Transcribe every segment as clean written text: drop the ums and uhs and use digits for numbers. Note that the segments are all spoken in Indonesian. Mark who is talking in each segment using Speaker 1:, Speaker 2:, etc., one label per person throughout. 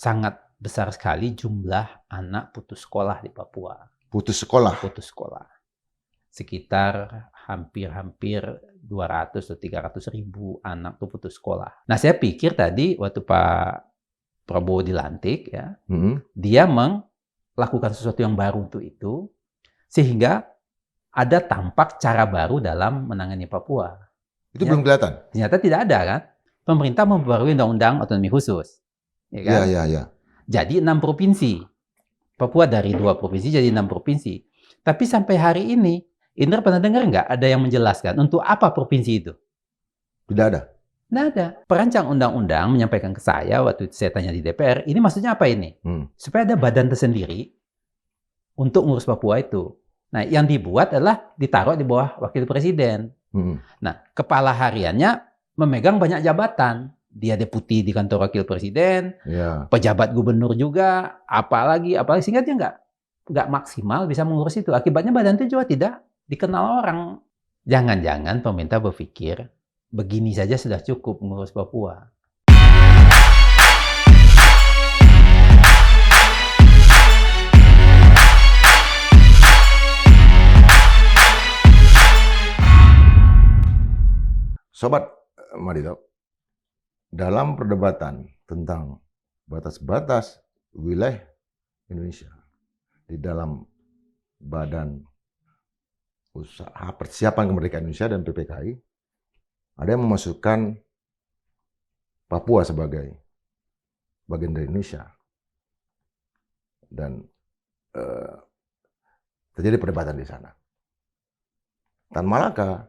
Speaker 1: sangat besar sekali jumlah anak putus sekolah di Papua.
Speaker 2: Putus sekolah.
Speaker 1: Putus sekolah. Sekitar hampir 200 atau 300 ribu anak tuh putus sekolah. Nah, saya pikir tadi waktu Pak Prabowo dilantik, ya, dia melakukan sesuatu yang baru untuk itu, sehingga ada tampak cara baru dalam menangani Papua.
Speaker 2: Itu belum kelihatan?
Speaker 1: Ternyata tidak ada, kan? Pemerintah memperbarui undang-undang otonomi khusus. Ya, kan?
Speaker 2: Ya.
Speaker 1: Jadi 6 provinsi. Papua dari 2 provinsi jadi 6 provinsi. Tapi sampai hari ini, Indra pernah dengar nggak ada yang menjelaskan untuk apa provinsi itu?
Speaker 2: Tidak ada.
Speaker 1: Tidak ada. Perancang undang-undang menyampaikan ke saya waktu saya tanya di DPR, ini maksudnya apa ini? Supaya ada badan tersendiri untuk ngurus Papua itu. Nah, yang dibuat adalah ditaruh di bawah wakil presiden. Nah, kepala hariannya memegang banyak jabatan. Dia deputi di kantor wakil presiden, pejabat gubernur juga, apalagi sehingga dia nggak maksimal bisa mengurus itu. Akibatnya badan itu juga tidak dikenal orang. Jangan-jangan pemerintah berpikir begini saja sudah cukup mengurus Papua.
Speaker 2: Sobat Madito, dalam perdebatan tentang batas-batas wilayah Indonesia di dalam Badan Usaha Persiapan Kemerdekaan Indonesia dan PPKI, ada yang memasukkan Papua sebagai bagian dari Indonesia. Dan terjadi perdebatan di sana. Tan Malaka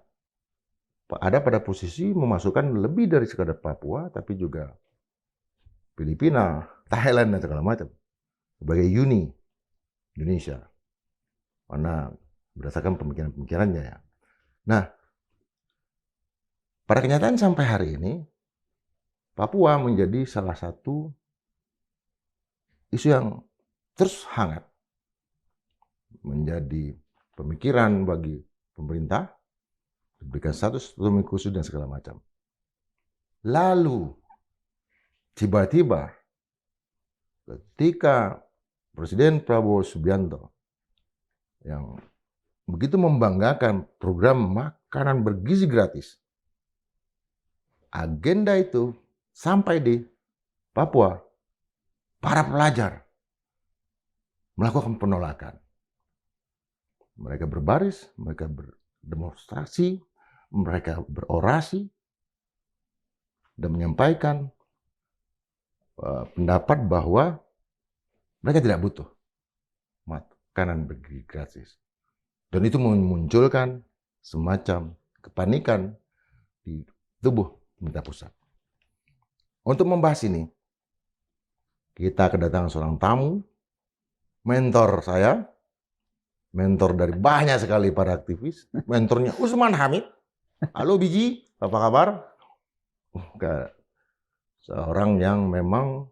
Speaker 2: ada pada posisi memasukkan lebih dari sekadar Papua, tapi juga Filipina, Thailand, dan segala macam sebagai uni Indonesia. Karena berdasarkan pemikiran-pemikirannya, ya. Nah, pada kenyataan sampai hari ini, Papua menjadi salah satu isu yang terus hangat. Menjadi pemikiran bagi pemerintah, diberikan status otonomi khusus dan segala macam. Lalu, tiba-tiba, ketika Presiden Prabowo Subianto yang begitu membanggakan program makanan bergizi gratis, agenda itu sampai di Papua, para pelajar melakukan penolakan. Mereka berbaris, mereka berdemonstrasi, mereka berorasi dan menyampaikan pendapat bahwa mereka tidak butuh makanan bergizi gratis. Dan itu memunculkan semacam kepanikan di tubuh pemerintah pusat. Untuk membahas ini, kita kedatangan seorang tamu, mentor saya, mentor dari banyak sekali para aktivis, mentornya Usman Hamid. Halo Biji, apa kabar? Seorang yang memang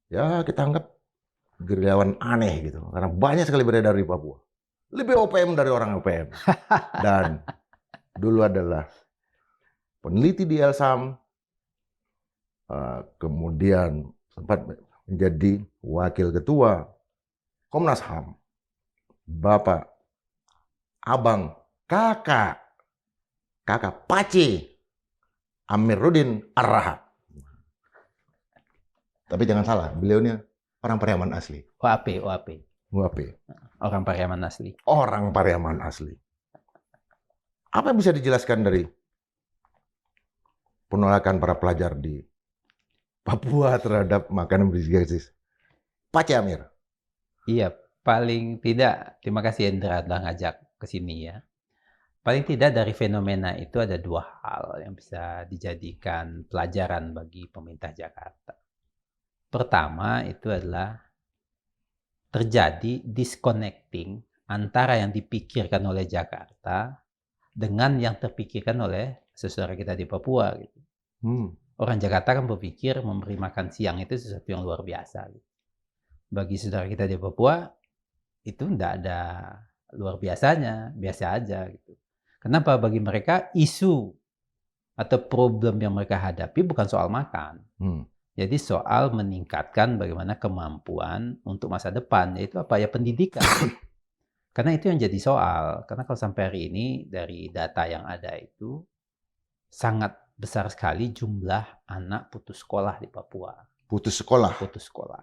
Speaker 2: ya kita anggap gerilyawan aneh gitu, karena banyak sekali beredar di Papua. Lebih OPM dari orang OPM. Dan dulu adalah peneliti di Elsam, kemudian sempat menjadi wakil ketua Komnas HAM. Bapak, abang, kakak Pace Amiruddin Ar-Rahab. Tapi jangan salah, beliaunya orang Pariaman asli.
Speaker 1: OAP. Orang Pariaman asli.
Speaker 2: Orang Pariaman asli. Apa yang bisa dijelaskan dari penolakan para pelajar di Papua terhadap makanan bergizi gratis? Pace Amir.
Speaker 1: Iya, paling tidak, terima kasih Indra telah ngajak ke sini, ya. Paling tidak dari fenomena itu ada 2 hal yang bisa dijadikan pelajaran bagi pemerintah Jakarta. Pertama itu adalah terjadi disconnecting antara yang dipikirkan oleh Jakarta dengan yang terpikirkan oleh saudara kita di Papua. Gitu. Orang Jakarta kan berpikir memberi makan siang itu sesuatu yang luar biasa. Gitu. Bagi saudara kita di Papua itu tidak ada luar biasanya, biasa aja. Gitu. Kenapa? Bagi mereka isu atau problem yang mereka hadapi bukan soal makan. Jadi soal meningkatkan bagaimana kemampuan untuk masa depan, yaitu apa ya, pendidikan. Karena itu yang jadi soal. Karena kalau sampai hari ini dari data yang ada itu sangat besar sekali jumlah anak putus sekolah di Papua.
Speaker 2: Putus sekolah.
Speaker 1: Putus sekolah.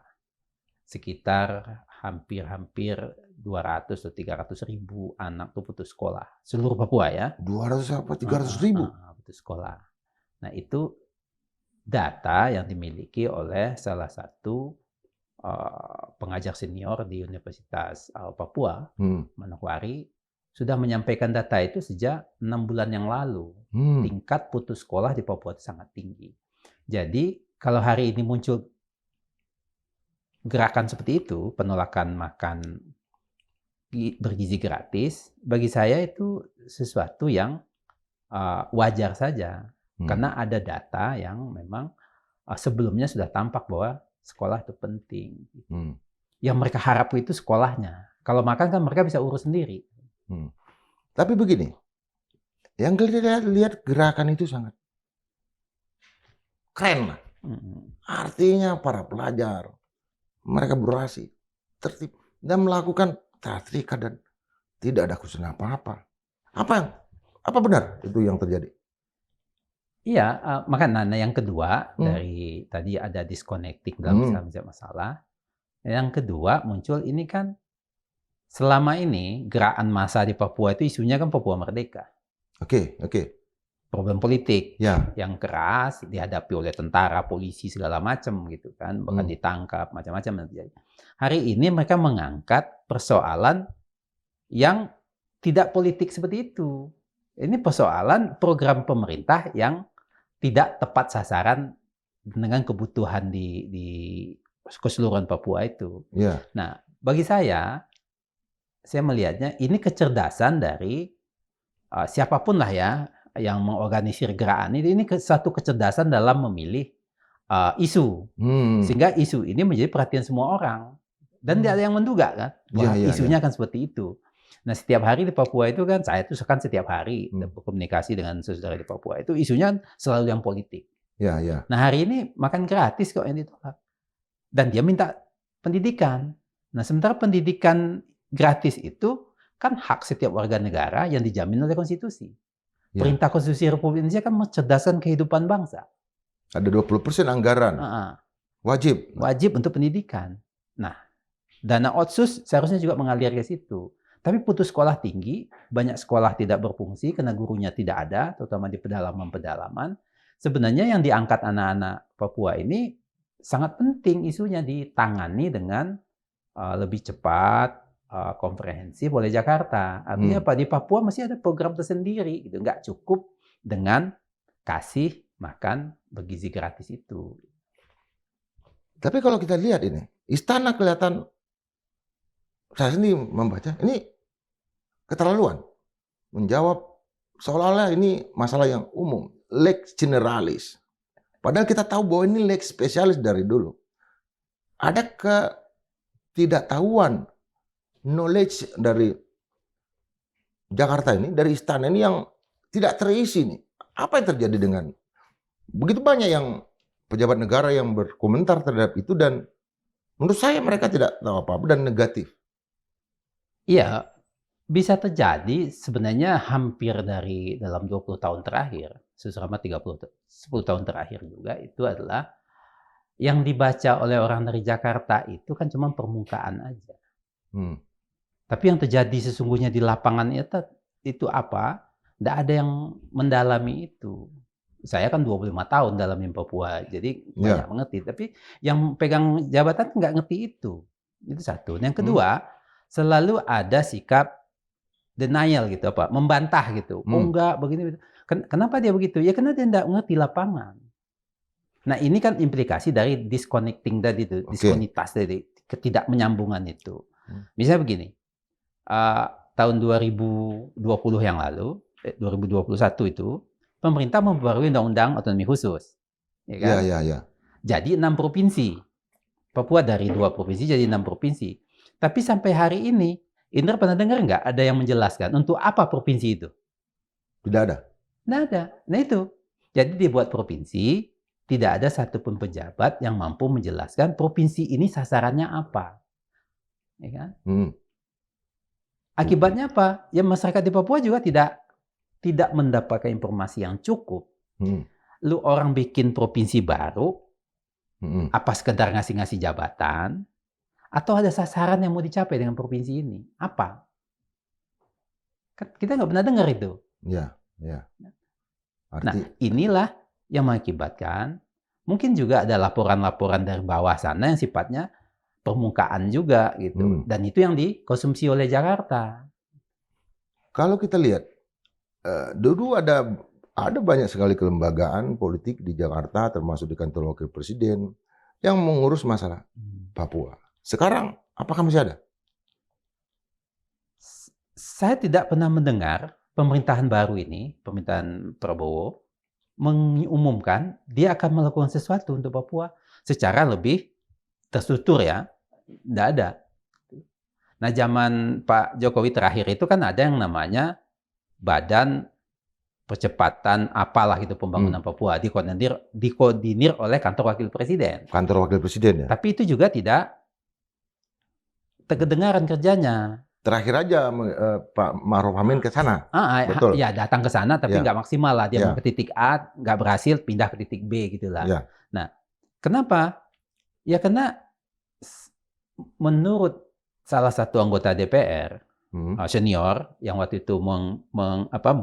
Speaker 1: Sekitar hampir 200 atau 300 ribu anak tuh putus sekolah. Seluruh Papua ya.
Speaker 2: 200 apa 300 ribu?
Speaker 1: Putus sekolah. Nah itu data yang dimiliki oleh salah satu pengajar senior di Universitas Papua, Manokwari, sudah menyampaikan data itu sejak 6 bulan yang lalu. Tingkat putus sekolah di Papua itu sangat tinggi. Jadi kalau hari ini muncul gerakan seperti itu, penolakan makan bergizi gratis, bagi saya itu sesuatu yang wajar saja. Karena ada data yang memang sebelumnya sudah tampak bahwa sekolah itu penting. Yang mereka harap itu sekolahnya. Kalau makan kan mereka bisa urus sendiri.
Speaker 2: Tapi begini, yang kita lihat gerakan itu sangat keren lah. Artinya para pelajar, mereka berorasi, tertib, dan melakukan teatrika dan tidak ada kerusuhan apa-apa. Apa benar itu yang terjadi?
Speaker 1: Iya, makanya yang kedua dari tadi ada disconnecting dalam masalah. Yang kedua muncul ini kan selama ini gerakan massa di Papua itu isunya kan Papua Merdeka.
Speaker 2: Oke.
Speaker 1: Problem politik
Speaker 2: yang
Speaker 1: keras dihadapi oleh tentara, polisi segala macam gitu kan, bahkan ditangkap macam-macam terjadi. Hari ini mereka mengangkat persoalan yang tidak politik seperti itu. Ini persoalan program pemerintah yang tidak tepat sasaran dengan kebutuhan di keseluruhan Papua itu. Nah, bagi saya melihatnya ini kecerdasan dari siapapun lah ya yang mengorganisir gerakan ini satu kecerdasan dalam memilih isu, sehingga isu ini menjadi perhatian semua orang dan tidak ada yang menduga kan bahwa isunya akan seperti itu. Nah, setiap hari di Papua itu kan, saya itu kan setiap hari berkomunikasi dengan saudara di Papua itu isunya selalu yang politik. Nah, hari ini makan gratis kok yang ditolak. Dan dia minta pendidikan. Nah, sementara pendidikan gratis itu kan hak setiap warga negara yang dijamin oleh konstitusi. Perintah Konstitusi Republik Indonesia kan mencerdaskan kehidupan bangsa.
Speaker 2: Ada 20% anggaran. Wajib untuk pendidikan.
Speaker 1: Nah, dana otsus seharusnya juga mengalir ke situ. Tapi putus sekolah tinggi, banyak sekolah tidak berfungsi karena gurunya tidak ada, terutama di pedalaman-pedalaman. Sebenarnya yang diangkat anak-anak Papua ini sangat penting isunya ditangani dengan lebih cepat, komprehensif oleh Jakarta. Artinya apa? Di Papua masih ada program tersendiri, gitu. Nggak cukup dengan kasih makan bergizi gratis itu.
Speaker 2: Tapi kalau kita lihat ini, istana kelihatan, saya sendiri membaca, ini keterlaluan. Menjawab seolah-olah ini masalah yang umum. Lex generalis. Padahal kita tahu bahwa ini lex spesialis dari dulu. Ada ketidaktahuan, knowledge dari Jakarta ini, dari istana ini yang tidak terisi nih. Apa yang terjadi dengan begitu banyak yang pejabat negara yang berkomentar terhadap itu, dan menurut saya mereka tidak tahu apa-apa dan negatif.
Speaker 1: Iya, bisa terjadi sebenarnya hampir dari dalam 20 tahun terakhir, selama 10 tahun terakhir juga, itu adalah yang dibaca oleh orang dari Jakarta itu kan cuma permukaan aja. Tapi yang terjadi sesungguhnya di lapangan itu apa? Tidak ada yang mendalami itu. Saya kan 25 tahun dalamin Papua, jadi banyak mengerti. Tapi yang pegang jabatan nggak ngerti itu. Itu satu. Yang kedua, selalu ada sikap denial gitu, apa? Membantah gitu. Oh enggak, begini. Kenapa dia begitu? Ya karena dia tidak mengerti lapangan. Nah, ini kan implikasi dari disconnecting tadi itu, diskonitas tadi, ketidakmenyambungan itu. Misalnya begini, tahun 2020 yang lalu, 2021 itu, pemerintah memperbarui undang-undang otonomi khusus. Ya kan? Jadi 6 provinsi. Papua dari 2 provinsi jadi 6 provinsi. Tapi sampai hari ini, Indra pernah dengar nggak ada yang menjelaskan untuk apa provinsi itu?
Speaker 2: Tidak ada.
Speaker 1: Nggak ada. Nah itu. Jadi dibuat provinsi, tidak ada satupun pejabat yang mampu menjelaskan provinsi ini sasarannya apa. Ya kan? Akibatnya apa? Ya masyarakat di Papua juga tidak mendapatkan informasi yang cukup. Lu orang bikin provinsi baru, apa sekedar ngasih-ngasih jabatan, atau ada sasaran yang mau dicapai dengan provinsi ini? Apa? Kan kita nggak pernah dengar itu.
Speaker 2: Ya.
Speaker 1: Nah, inilah yang mengakibatkan mungkin juga ada laporan-laporan dari bawah sana yang sifatnya permukaan juga gitu. Dan itu yang dikonsumsi oleh Jakarta.
Speaker 2: Kalau kita lihat, dulu ada banyak sekali kelembagaan politik di Jakarta, termasuk di kantor wakil presiden, yang mengurus masalah Papua. Sekarang, apakah masih ada?
Speaker 1: Saya tidak pernah mendengar pemerintahan baru ini, pemerintahan Prabowo, mengumumkan dia akan melakukan sesuatu untuk Papua secara lebih terstruktur ya. Tidak ada. Nah, zaman Pak Jokowi terakhir itu kan ada yang namanya Badan Percepatan apalah itu pembangunan Papua, dikoordinir oleh kantor wakil presiden.
Speaker 2: Kantor wakil presiden ya?
Speaker 1: Tapi itu juga tidak kedengaran kerjanya.
Speaker 2: Terakhir aja Pak Ma'ruf Amin ke sana.
Speaker 1: Betul. Ya, datang ke sana tapi nggak maksimal lah. Dia mau ke titik A, nggak berhasil, pindah ke titik B gitu lah. Nah, kenapa? Ya karena menurut salah satu anggota DPR senior yang waktu itu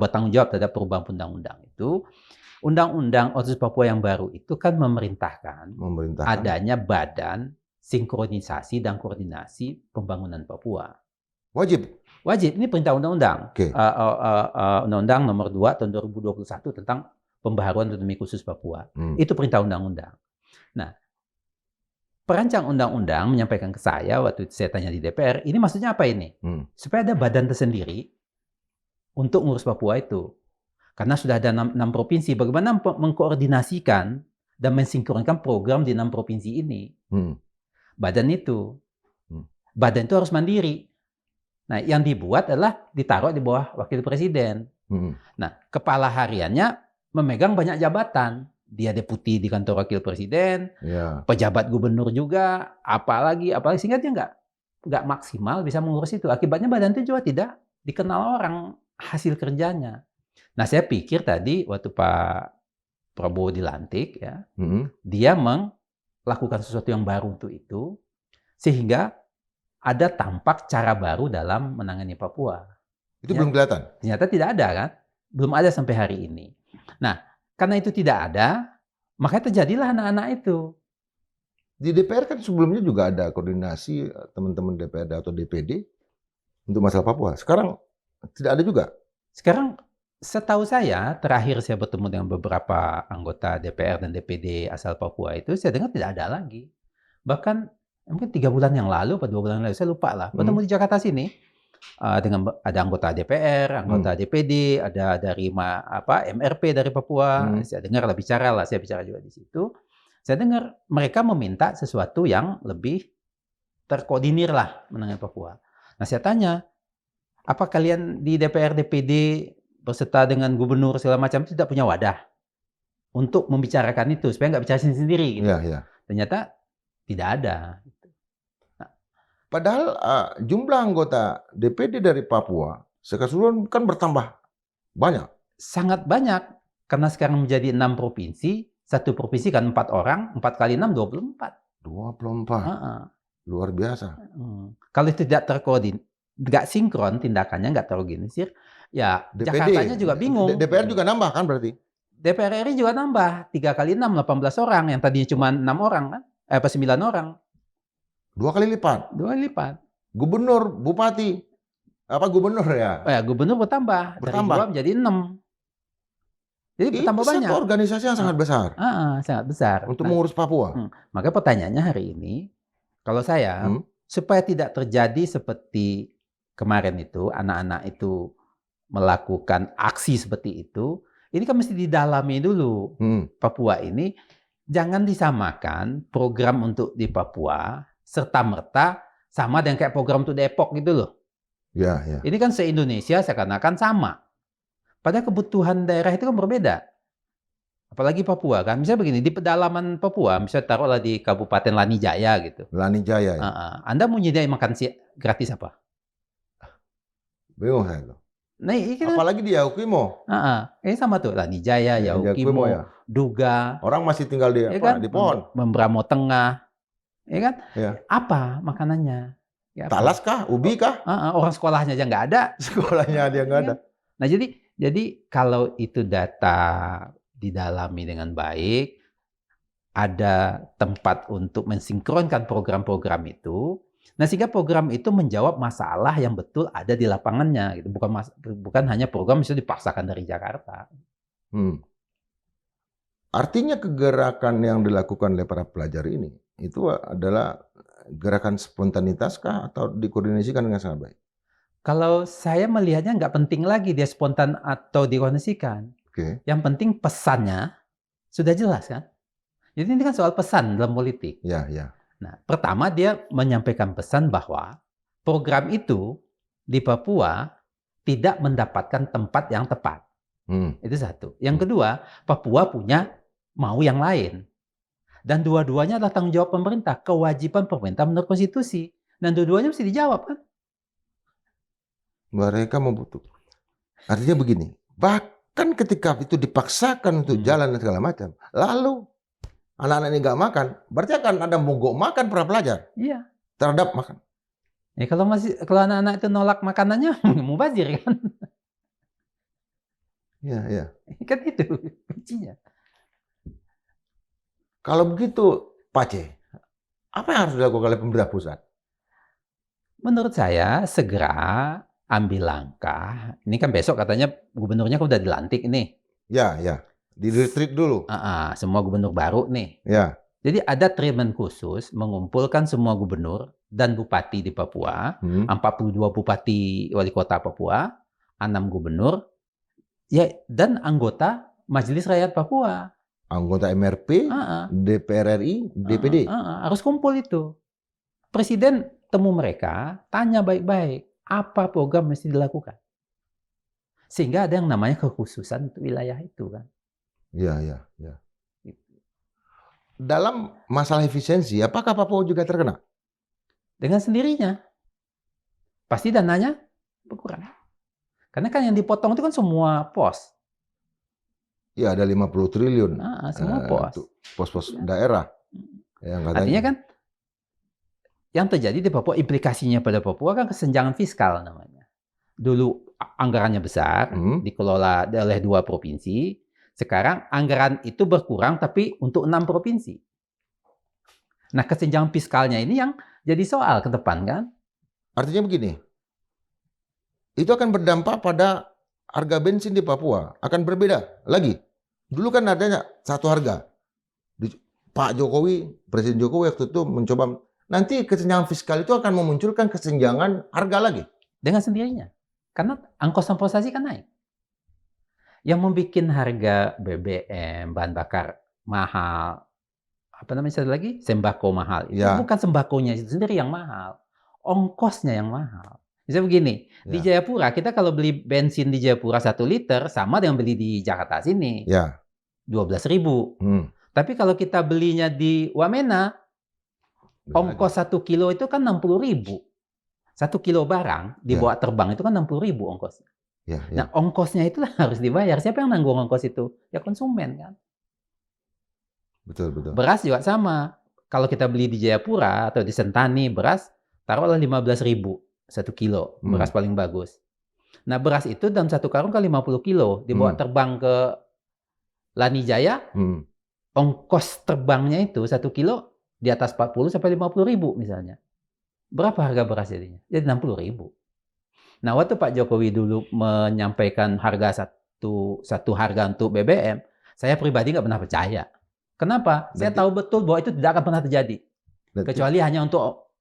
Speaker 1: bertanggung jawab terhadap perubahan undang-undang itu, undang-undang Otsus Papua yang baru itu kan memerintahkan adanya badan sinkronisasi dan koordinasi pembangunan Papua.
Speaker 2: Wajib.
Speaker 1: Ini perintah undang-undang. Undang-undang nomor 2 tahun 2021 tentang pembaharuan otonomi khusus Papua. Itu perintah undang-undang. Nah, perancang undang-undang menyampaikan ke saya waktu saya tanya di DPR, ini maksudnya apa ini? Supaya ada badan tersendiri untuk ngurus Papua itu. Karena sudah ada 6 provinsi, bagaimana mengkoordinasikan dan mensinkronkan program di 6 provinsi ini? Badan itu harus mandiri. Nah, yang dibuat adalah ditaruh di bawah wakil presiden. Nah, kepala hariannya memegang banyak jabatan. Dia deputi di kantor wakil presiden, pejabat gubernur juga, apalagi sehingga dia nggak maksimal bisa mengurus itu. Akibatnya badan itu juga tidak dikenal orang hasil kerjanya. Nah, saya pikir tadi waktu Pak Prabowo dilantik, ya, dia melakukan sesuatu yang baru untuk itu, sehingga ada tampak cara baru dalam menangani Papua.
Speaker 2: Itu belum kelihatan?
Speaker 1: Ternyata tidak ada kan? Belum ada sampai hari ini. Nah, karena itu tidak ada, makanya terjadilah anak-anak itu.
Speaker 2: Di DPR kan sebelumnya juga ada koordinasi teman-teman DPR atau DPD untuk masalah Papua. Sekarang tidak ada juga?
Speaker 1: Sekarang setahu saya, terakhir saya bertemu dengan beberapa anggota DPR dan DPD asal Papua itu, saya dengar tidak ada lagi. Bahkan mungkin 3 bulan yang lalu atau 2 bulan yang lalu, saya lupa lah. Bertemu di Jakarta sini, dengan ada anggota DPR, anggota DPD, ada dari MRP dari Papua. Saya dengar lah saya bicara juga di situ. Saya dengar mereka meminta sesuatu yang lebih terkoordinir lah mengenai Papua. Nah, saya tanya, apa kalian di DPR, DPD beserta dengan gubernur segala macam tidak punya wadah untuk membicarakan itu supaya nggak bicara sendiri gitu? Ternyata tidak ada.
Speaker 2: Padahal jumlah anggota DPD dari Papua keseluruhan kan bertambah banyak.
Speaker 1: Sangat banyak. Karena sekarang menjadi 6 provinsi, satu provinsi kan 4 orang, 4 kali 6, 24.
Speaker 2: 24. Luar biasa.
Speaker 1: Kalau tidak terkoordinir, nggak sinkron tindakannya, nggak terorganisir, ya DPD, Jakartanya juga bingung.
Speaker 2: DPR juga nambah kan berarti?
Speaker 1: DPR RI juga nambah. 3 kali 6, 18 orang. Yang tadinya cuma 6 orang kan? 9 orang.
Speaker 2: 2 kali lipat?
Speaker 1: 2 kali lipat.
Speaker 2: Gubernur, bupati, gubernur ya?
Speaker 1: Gubernur bertambah. Dari 2 menjadi 6. Jadi bertambah banyak.
Speaker 2: Itu satu organisasi yang sangat besar.
Speaker 1: Sangat besar.
Speaker 2: Untuk mengurus Papua.
Speaker 1: Maka pertanyaannya hari ini, kalau saya, supaya tidak terjadi seperti kemarin itu, anak-anak itu melakukan aksi seperti itu, ini kan mesti didalami dulu. Papua ini, jangan disamakan program untuk di Papua, serta-merta sama dengan kayak program untuk Depok gitu loh. Ini kan se-Indonesia seakan-akan sama. Padahal kebutuhan daerah itu kan berbeda. Apalagi Papua kan, misalnya begini, di pedalaman Papua, misalnya taruhlah di Kabupaten Lanijaya gitu.
Speaker 2: Lanijaya ya.
Speaker 1: Anda mau nyediain makan gratis apa?
Speaker 2: Bingung saya tuh.
Speaker 1: Nah, ini kan,
Speaker 2: Apalagi di Yaukimo.
Speaker 1: ini sama tuh, Lanijaya,
Speaker 2: Ya, di Yaukimo ya.
Speaker 1: Yaukimo, Duga,
Speaker 2: Orang masih tinggal di
Speaker 1: ya kan,
Speaker 2: di pohon.
Speaker 1: Membramo Tengah, ya kan?
Speaker 2: Ya.
Speaker 1: Apa makanannya? Ya, apa?
Speaker 2: Talas kah? Ubi kah?
Speaker 1: Orang sekolahnya aja nggak ada.
Speaker 2: Sekolahnya dia nggak ada.
Speaker 1: Nah, jadi kalau itu data didalami dengan baik, ada tempat untuk mensinkronkan program-program itu. Nah, sehingga program itu menjawab masalah yang betul ada di lapangannya, gitu. Bukan hanya program bisa dipaksakan dari Jakarta.
Speaker 2: Artinya kegerakan yang dilakukan oleh para pelajar ini itu adalah gerakan spontanitas kah atau dikoordinasikan dengan sangat baik?
Speaker 1: Kalau saya melihatnya nggak penting lagi dia spontan atau dikoordinasikan.
Speaker 2: Oke.
Speaker 1: Yang penting pesannya sudah jelas kan? Jadi ini kan soal pesan dalam politik.
Speaker 2: Ya, ya.
Speaker 1: Nah, pertama dia menyampaikan pesan bahwa program itu di Papua tidak mendapatkan tempat yang tepat. Itu satu. Yang kedua, Papua punya mau yang lain. Dan dua-duanya adalah tanggung jawab pemerintah, kewajiban pemerintah menurut konstitusi. Dan dua-duanya mesti dijawab kan?
Speaker 2: Mereka membutuhkan. Artinya begini, bahkan ketika itu dipaksakan untuk jalan dan segala macam, lalu anak-anak ini nggak makan, berarti akan ada mogok makan para pelajar.
Speaker 1: Iya.
Speaker 2: Terhadap makan.
Speaker 1: Ya kalau anak-anak itu nolak makanannya, mubazir kan?
Speaker 2: Iya, iya.
Speaker 1: Kan itu kuncinya.
Speaker 2: Kalau begitu, Pak C, apa yang harus dilakukan oleh pemerintah pusat?
Speaker 1: Menurut saya segera ambil langkah. Ini kan besok katanya gubernurnya kan udah dilantik nih.
Speaker 2: Ya, ya. Di retreat dulu.
Speaker 1: Semua gubernur baru nih.
Speaker 2: Ya.
Speaker 1: Jadi ada treatment khusus mengumpulkan semua gubernur dan bupati di Papua, 42 bupati wali kota Papua, 6 gubernur, ya dan anggota Majelis Rakyat Papua.
Speaker 2: Anggota MRP, DPR RI, DPD.
Speaker 1: Harus kumpul itu. Presiden temu mereka, tanya baik-baik, apa program mesti dilakukan. Sehingga ada yang namanya kekhususan untuk wilayah itu kan.
Speaker 2: Iya, iya, iya. Dalam masalah efisiensi, apakah Papua juga terkena?
Speaker 1: Dengan sendirinya. Pasti dananya berkurang. Karena kan yang dipotong itu kan semua pos.
Speaker 2: Ya, ada 50 triliun.
Speaker 1: Semua pos.
Speaker 2: Pos-pos daerah. Yang katanya.
Speaker 1: Artinya kan, yang terjadi di Papua, implikasinya pada Papua kan kesenjangan fiskal namanya. Dulu anggarannya besar, dikelola oleh 2 provinsi. Sekarang anggaran itu berkurang tapi untuk 6 provinsi. Nah, kesenjangan fiskalnya ini yang jadi soal ke depan kan?
Speaker 2: Artinya begini, itu akan berdampak pada harga bensin di Papua. Akan berbeda lagi. Dulu kan adanya satu harga. Pak Jokowi, Presiden Jokowi waktu itu mencoba, nanti kesenjangan fiskal itu akan memunculkan kesenjangan harga lagi.
Speaker 1: Dengan sendirinya. Karena ongkos transportasi kan naik. Yang membuat harga BBM, bahan bakar mahal, apa namanya lagi? Sembako mahal. Itu bukan sembakonya itu sendiri yang mahal. Ongkosnya yang mahal. Misalnya begini, di Jayapura, kita kalau beli bensin di Jayapura 1 liter, sama dengan beli di Jakarta sini. 12.000. Tapi kalau kita belinya di Wamena, ongkos 1 kilo itu kan 60.000. 1 kilo barang dibawa terbang itu kan 60.000 ongkosnya. Nah, ongkosnya itu harus dibayar. Siapa yang nanggung ongkos itu? Ya konsumen kan.
Speaker 2: Betul, betul.
Speaker 1: Beras juga sama. Kalau kita beli di Jayapura atau di Sentani, beras taruhlah 15.000 1 kilo. Beras paling bagus. Nah, beras itu dalam 1 karung kan 50 kilo. Dibawa terbang ke Lanijaya, ongkos terbangnya itu 1 kilo di atas 40 sampai 50.000 misalnya. Berapa harga beras jadinya? Jadi 60.000. Nah, waktu Pak Jokowi dulu menyampaikan harga satu harga untuk BBM, saya pribadi nggak pernah percaya. Kenapa? Saya tahu betul bahwa itu tidak akan pernah terjadi. Kecuali hanya untuk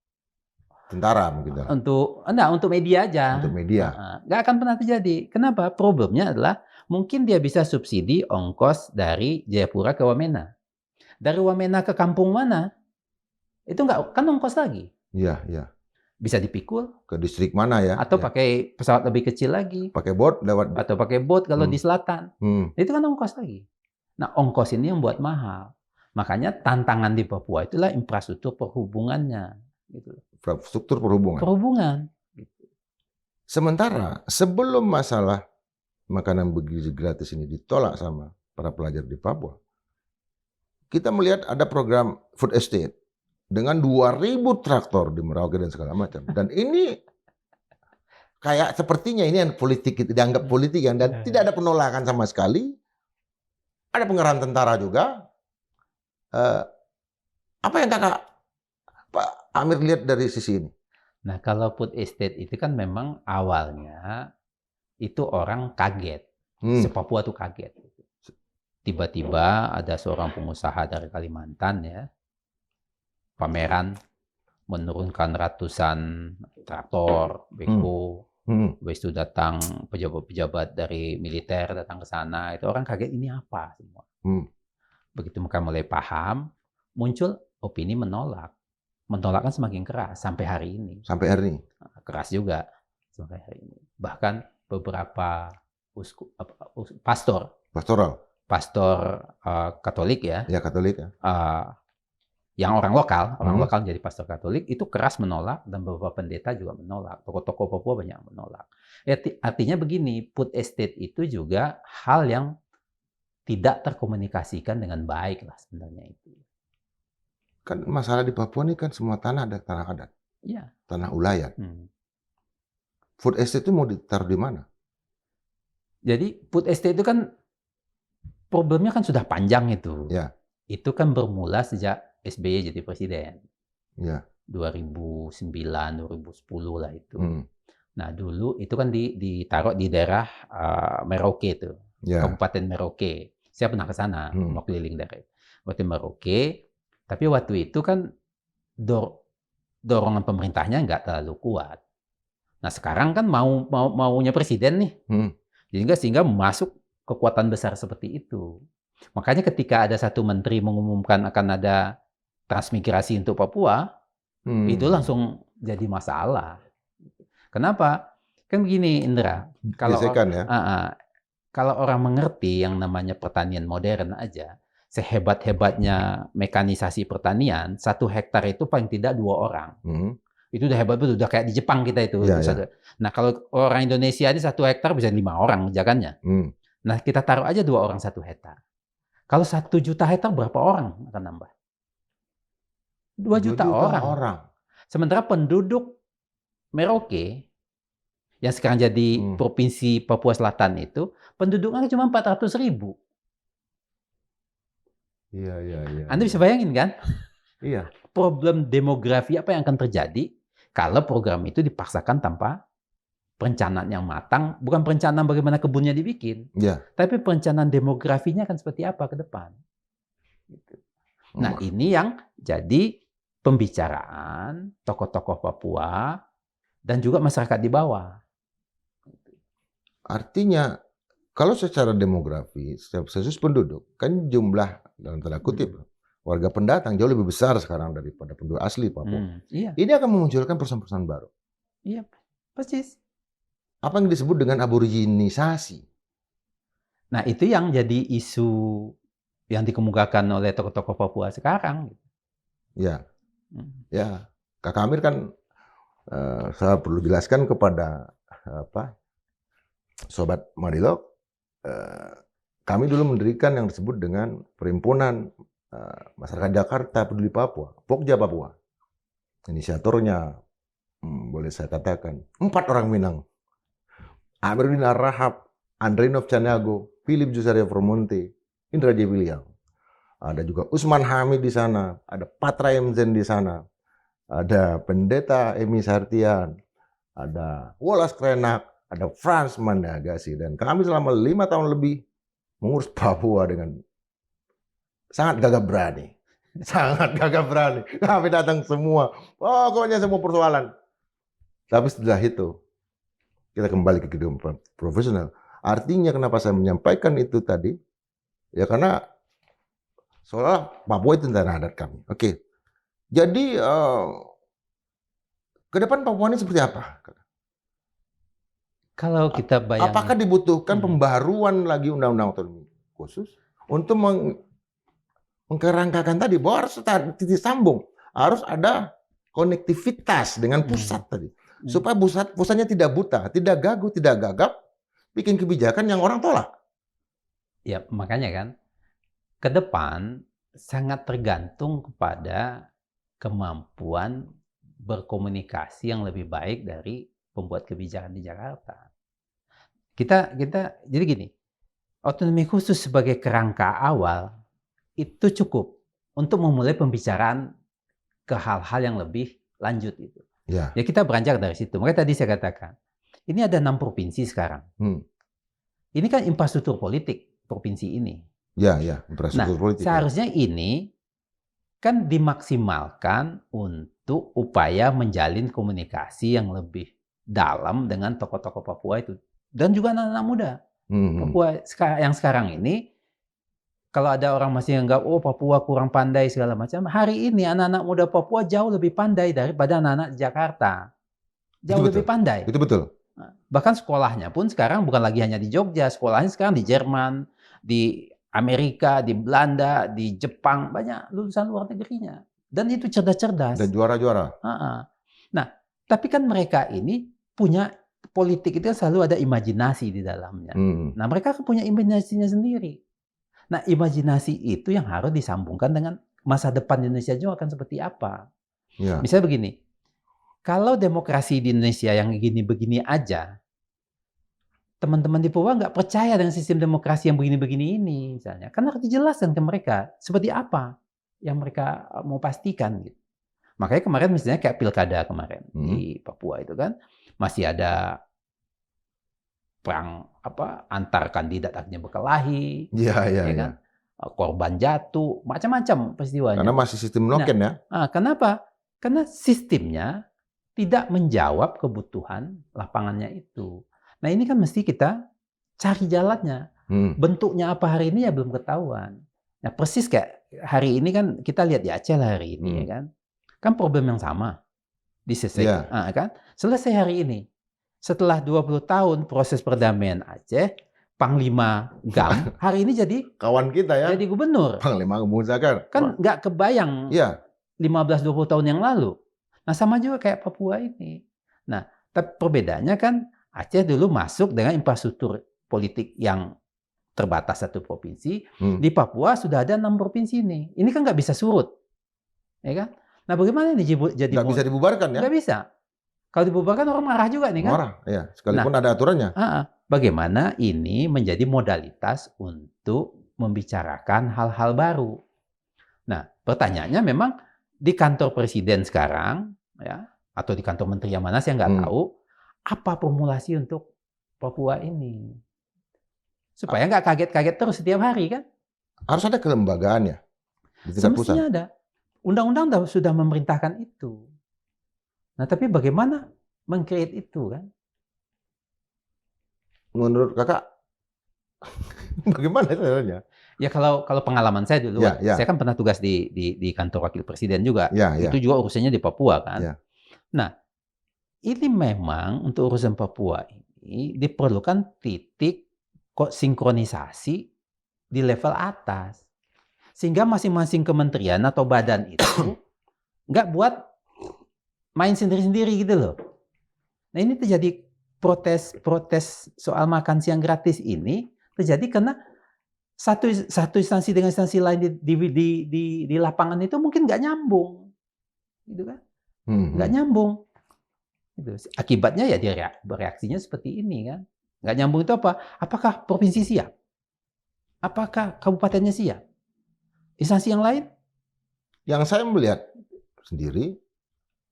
Speaker 2: tentara mungkin.
Speaker 1: Untuk media aja.
Speaker 2: Untuk media.
Speaker 1: Nggak akan pernah terjadi. Kenapa? Problemnya adalah mungkin dia bisa subsidi ongkos dari Jayapura ke Wamena. Dari Wamena ke kampung mana? Itu nggak kan ongkos lagi.
Speaker 2: Iya, iya.
Speaker 1: Bisa dipikul
Speaker 2: ke distrik mana ya?
Speaker 1: Atau pakai pesawat lebih kecil lagi.
Speaker 2: Pakai bot lewat.
Speaker 1: Atau pakai bot kalau di selatan. Itu kan ongkos lagi. Nah, ongkos ini yang buat mahal. Makanya tantangan di Papua itulah infrastruktur perhubungannya, gitu.
Speaker 2: Infrastruktur perhubungan.
Speaker 1: Perhubungan. Gitu.
Speaker 2: Sementara sebelum masalah makanan bergizi gratis ini ditolak sama para pelajar di Papua, kita melihat ada program food estate dengan 2.000 traktor di Merauke dan segala macam. Dan ini kayak sepertinya ini yang politik, dianggap politik yang dan tidak ada penolakan sama sekali. Ada pengerahan tentara juga. Apa yang Pak Amir lihat dari sisi ini?
Speaker 1: Nah, kalau food estate itu kan memang awalnya itu orang kaget. Se-Papua tuh kaget. Tiba-tiba ada seorang pengusaha dari Kalimantan ya, pameran menurunkan ratusan traktor, beko, habis itu datang pejabat-pejabat dari militer datang ke sana, itu orang kaget ini apa semua. Begitu mereka mulai paham, muncul opini menolak. Menolak kan semakin keras sampai hari ini.
Speaker 2: Sampai hari ini?
Speaker 1: Keras juga sampai hari ini. Bahkan beberapa pastor Katolik ya.
Speaker 2: Ya, Katolik ya.
Speaker 1: Yang orang lokal jadi pastor Katolik itu keras menolak dan beberapa pendeta juga menolak. Tokoh-tokoh Papua banyak menolak. Artinya begini, food estate itu juga hal yang tidak terkomunikasikan dengan baik lah sebenarnya itu.
Speaker 2: Kan masalah di Papua ini kan semua tanah ada tanah adat.
Speaker 1: Iya.
Speaker 2: Tanah ulayan. Food estate itu mau ditaruh di mana?
Speaker 1: Jadi food estate itu kan problemnya kan sudah panjang itu.
Speaker 2: Ya.
Speaker 1: Itu kan bermula sejak SBY jadi presiden.
Speaker 2: Ya.
Speaker 1: 2009, 2010 lah itu. Nah dulu itu kan ditaruh di daerah Merauke itu. Ya. Kabupaten Merauke. Saya pernah ke sana, mau keliling dari Kabupaten Merauke. Tapi waktu itu kan dorongan pemerintahnya nggak terlalu kuat. Nah sekarang kan maunya presiden nih. Sehingga masuk kekuatan besar seperti itu. Makanya ketika ada satu menteri mengumumkan akan ada transmigrasi untuk Papua, itu langsung jadi masalah. Kenapa? Kan begini Indra, kalau orang mengerti yang namanya pertanian modern aja, sehebat-hebatnya mekanisasi pertanian, 1 hektar itu paling tidak 2 orang. Itu udah hebat betul, udah kayak di Jepang kita itu. Ya. Nah kalau orang Indonesia ini 1 hektar bisa 5 orang jagannya. Nah kita taruh aja 2 orang 1 hektar. Kalau 1 juta hektar berapa orang akan nambah? 2 juta orang. Sementara penduduk Merauke yang sekarang jadi provinsi Papua Selatan itu penduduknya cuma 400.000.
Speaker 2: Iya.
Speaker 1: Anda bisa bayangin kan?
Speaker 2: Iya.
Speaker 1: Problem demografi apa yang akan terjadi kalau program itu dipaksakan tanpa perencanaan yang matang, bukan perencanaan bagaimana kebunnya dibikin, tapi perencanaan demografinya akan seperti apa ke depan. Nah ini yang jadi pembicaraan tokoh-tokoh Papua dan juga masyarakat di bawah.
Speaker 2: Artinya kalau secara demografi, sensus penduduk, kan jumlah dalam tanda kutip warga pendatang jauh lebih besar sekarang daripada penduduk asli Papua.
Speaker 1: Iya.
Speaker 2: Ini akan memunculkan persoalan-persoalan baru.
Speaker 1: Iya, persis.
Speaker 2: Apa yang disebut dengan aboriginisasi?
Speaker 1: Nah itu yang jadi isu yang dikemukakan oleh tokoh-tokoh Papua sekarang.
Speaker 2: Ya, Kak Amir kan saya perlu jelaskan kepada Sobat Marilog, kami dulu mendirikan yang disebut dengan Perhimpunan Masyarakat Jakarta Peduli Papua, Pokja Papua. Inisiatornya, boleh saya katakan, 4 orang Minang. Amiruddin Ar-Rahab, Andrinov Caniago, Philip Jusaria Formonte, Indra J. William. Ada juga Usman Hamid di sana, ada Patra Emzen di sana, ada Pendeta Emi Sartian, ada Wallace Krenak, ada Frans Mandagasi, dan kami selama 5 tahun lebih mengurus Papua dengan sangat gagah berani. Sangat gagah berani. Kami datang semua, pokoknya semua persoalan. Tapi setelah itu, kita kembali ke kehidupan profesional. Artinya kenapa saya menyampaikan itu tadi, ya karena seolah Papua itu tanah adat kami. Oke. Jadi, ke depan Papua ini seperti apa?
Speaker 1: Kalau kita bayangin,
Speaker 2: apakah dibutuhkan pembaruan lagi undang-undang otonomi khusus? untuk mengkerangkakan tadi bahwa harus ada titik sambung, harus ada konektivitas dengan pusat tadi, supaya pusatnya tidak buta, tidak gagu, tidak gagap, bikin kebijakan yang orang tolak.
Speaker 1: Ya, makanya kan ke depan sangat tergantung kepada kemampuan berkomunikasi yang lebih baik dari pembuat kebijakan di Jakarta. Kita jadi gini, otonomi khusus sebagai kerangka awal itu cukup untuk memulai pembicaraan ke hal-hal yang lebih lanjut itu.
Speaker 2: Ya.
Speaker 1: Ya kita beranjak dari situ. Makanya tadi saya katakan, ini ada 6 provinsi sekarang. Ini kan infrastruktur politik provinsi ini.
Speaker 2: Ya, infrastruktur politik.
Speaker 1: Seharusnya ini kan dimaksimalkan untuk upaya menjalin komunikasi yang lebih dalam dengan tokoh-tokoh Papua itu. Dan juga anak-anak muda. Papua yang sekarang ini, kalau ada orang masih anggap, oh Papua kurang pandai segala macam, hari ini anak-anak muda Papua jauh lebih pandai daripada anak-anak Jakarta. Jauh lebih pandai.
Speaker 2: Itu betul.
Speaker 1: Bahkan sekolahnya pun sekarang bukan lagi hanya di Jogja, sekolahnya sekarang di Jerman, di Amerika, di Belanda, di Jepang, banyak lulusan luar negerinya. Dan itu cerdas-cerdas.
Speaker 2: Dan juara-juara.
Speaker 1: Nah, tapi kan mereka ini punya politik itu selalu ada imajinasi di dalamnya. Nah, mereka punya imajinasinya sendiri. Nah, imajinasi itu yang harus disambungkan dengan masa depan Indonesia juga akan seperti apa.
Speaker 2: Ya.
Speaker 1: Misalnya begini, kalau demokrasi di Indonesia yang begini-begini aja, teman-teman di Papua nggak percaya dengan sistem demokrasi yang begini-begini ini, misalnya. Karena harus dijelaskan ke mereka seperti apa yang mereka mau pastikan. Gitu. Makanya kemarin misalnya kayak pilkada kemarin di Papua itu kan, masih ada perang antar kandidat akhirnya berkelahi, ya kan? Korban jatuh, macam-macam peristiwanya.
Speaker 2: Karena masih sistem noken ya.
Speaker 1: Kenapa? Karena sistemnya tidak menjawab kebutuhan lapangannya itu. Nah ini kan mesti kita cari jalannya. Bentuknya apa hari ini ya belum ketahuan. Nah persis kayak hari ini kan kita lihat di Aceh lah hari ini ya kan. Kan problem yang sama diselesaikan, kan? Selesai hari ini. Setelah 20 tahun proses perdamaian Aceh, Panglima GAM hari ini jadi
Speaker 2: kawan kita ya.
Speaker 1: Jadi gubernur.
Speaker 2: Panglima Muzakkar.
Speaker 1: Kan nggak kebayang 15-20 tahun yang lalu. Nah sama juga kayak Papua ini. Nah tapi perbedaannya kan Aceh dulu masuk dengan infrastruktur politik yang terbatas satu provinsi. Di Papua sudah ada 6 provinsi ini. Ini kan nggak bisa surut, ya kan? Nah bagaimana ini jadi
Speaker 2: nggak bisa dibubarkan ya?
Speaker 1: Nggak bisa. Kalau dibubarkan orang marah juga nih kan?
Speaker 2: Marah, ya. Sekalipun ada aturannya.
Speaker 1: Bagaimana ini menjadi modalitas untuk membicarakan hal-hal baru. Nah, pertanyaannya memang di kantor presiden sekarang, ya, atau di kantor menteri yang mana saya nggak tahu, apa formulasi untuk Papua ini? Supaya nggak kaget-kaget terus setiap hari kan?
Speaker 2: Harus ada kelembagaan ya di tingkat pusat.
Speaker 1: Semestinya ada. Undang-undang sudah memerintahkan itu. Nah, tapi bagaimana meng-create itu kan?
Speaker 2: Menurut kakak, bagaimana caranya?
Speaker 1: Ya kalau pengalaman saya dulu, saya kan pernah tugas di kantor wakil presiden juga. Itu juga urusannya di Papua kan. Nah, ini memang untuk urusan Papua ini diperlukan titik sinkronisasi di level atas. Sehingga masing-masing kementerian atau badan itu nggak buat main sendiri-sendiri gitu loh. Nah ini terjadi protes soal makan siang gratis ini terjadi karena satu instansi dengan instansi lain di lapangan itu mungkin nggak nyambung, gitu kan? Nggak nyambung. Gitu. Akibatnya ya dia bereaksinya seperti ini kan? Nggak nyambung itu apa? Apakah provinsi siap? Apakah kabupatennya siap? Instansi yang lain?
Speaker 2: Yang saya melihat sendiri,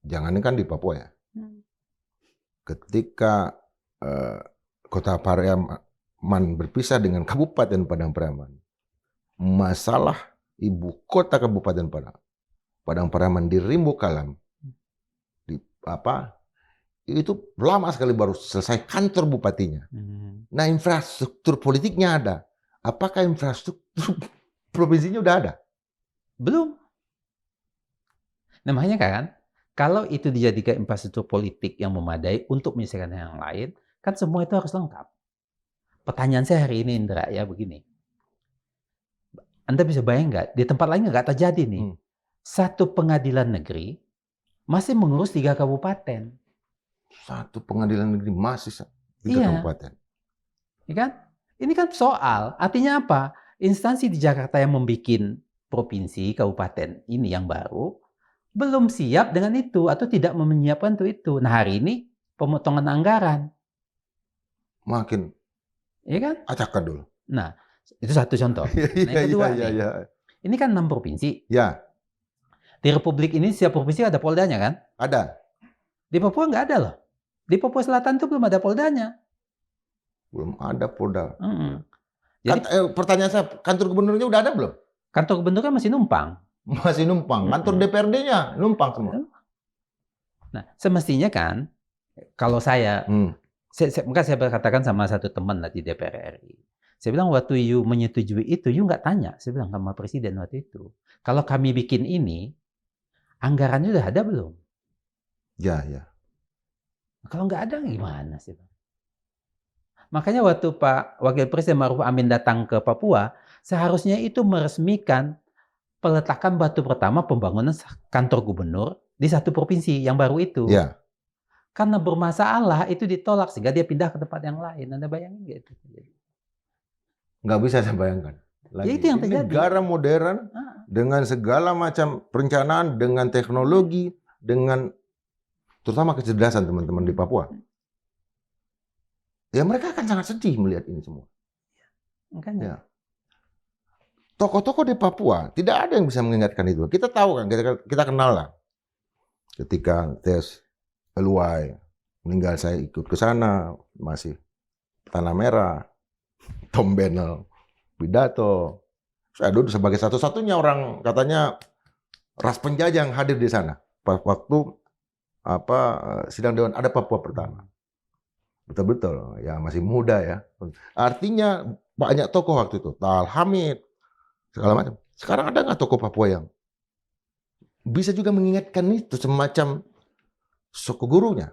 Speaker 2: jangankan di Papua ya. Ketika Kota Pariaman berpisah dengan Kabupaten Padang Pariaman, masalah ibu kota Kabupaten Padang Pariaman di Rimbo Kalam, itu lama sekali baru selesai kantor bupatinya. Nah infrastruktur politiknya ada. Apakah infrastruktur provinsinya udah ada?
Speaker 1: Belum. Nah makanya kan, kalau itu dijadikan infrastruktur politik yang memadai untuk menyelesaikan yang lain, kan semua itu harus lengkap. Pertanyaan saya hari ini Indra ya begini. Anda bisa bayang nggak, di tempat lain nggak terjadi nih. Satu pengadilan negeri masih mengurus 3 kabupaten.
Speaker 2: Satu pengadilan negeri masih 3
Speaker 1: Iya,
Speaker 2: kabupaten.
Speaker 1: ya kan? Ini kan soal, artinya apa? Instansi di Jakarta yang membuat provinsi, kabupaten ini yang baru, belum siap dengan itu, atau tidak menyiapkan untuk itu. Nah, hari ini pemotongan anggaran,
Speaker 2: Makin
Speaker 1: ya kan?
Speaker 2: acak dulu.
Speaker 1: Nah, itu satu contoh. Nah,
Speaker 2: Iya,
Speaker 1: yang kedua
Speaker 2: iya,
Speaker 1: nih,
Speaker 2: iya.
Speaker 1: ini kan 6 provinsi.
Speaker 2: Ya,
Speaker 1: Di Republik ini setiap provinsi ada poldanya kan?
Speaker 2: ada.
Speaker 1: Di Papua nggak ada loh. Di Papua Selatan itu belum ada poldanya.
Speaker 2: Belum ada Polda.
Speaker 1: Jadi
Speaker 2: Pertanyaan saya, kantor gubernurnya udah ada belum?
Speaker 1: kantor gubernurnya masih numpang.
Speaker 2: Masih numpang. Kantor DPRD-nya numpang semua.
Speaker 1: Nah, semestinya kan, kalau maka saya berkatakan sama satu teman lah di DPR RI. Saya bilang, waktu you menyetujui itu, you nggak tanya. Saya bilang sama Presiden waktu itu. Kalau kami bikin ini, anggarannya udah ada belum?
Speaker 2: Ya, ya.
Speaker 1: Kalau nggak ada, gimana sih? Makanya waktu Pak Wakil Presiden Maruf Amin datang ke Papua, seharusnya itu meresmikan peletakan batu pertama pembangunan kantor gubernur di satu provinsi yang baru itu.
Speaker 2: Ya.
Speaker 1: Karena bermasalah, itu ditolak sehingga dia pindah ke tempat yang lain. Anda bayangin nggak itu?
Speaker 2: Nggak bisa saya bayangkan.
Speaker 1: Ya itu yang terjadi.
Speaker 2: Negara modern dengan segala macam perencanaan, dengan teknologi, dengan terutama kecerdasan teman-teman di Papua. Ya mereka akan sangat sedih melihat ini semua.
Speaker 1: Makanya.
Speaker 2: Ya. Tokoh-tokoh di Papua tidak ada yang bisa mengingatkan itu. Kita tahu kan, kita kenal lah. Ketika Tes Eluai meninggal, saya ikut ke sana, masih Tanah Merah, Tom Bennell, pidato. Saya duduk sebagai satu-satunya orang katanya ras penjajah yang hadir di sana. Waktu sidang dewan ada Papua pertama. Betul-betul, ya masih muda ya. Artinya banyak tokoh waktu itu, Tal Hamid, segala macam. Sekarang ada nggak tokoh Papua yang bisa juga mengingatkan itu semacam suku gurunya?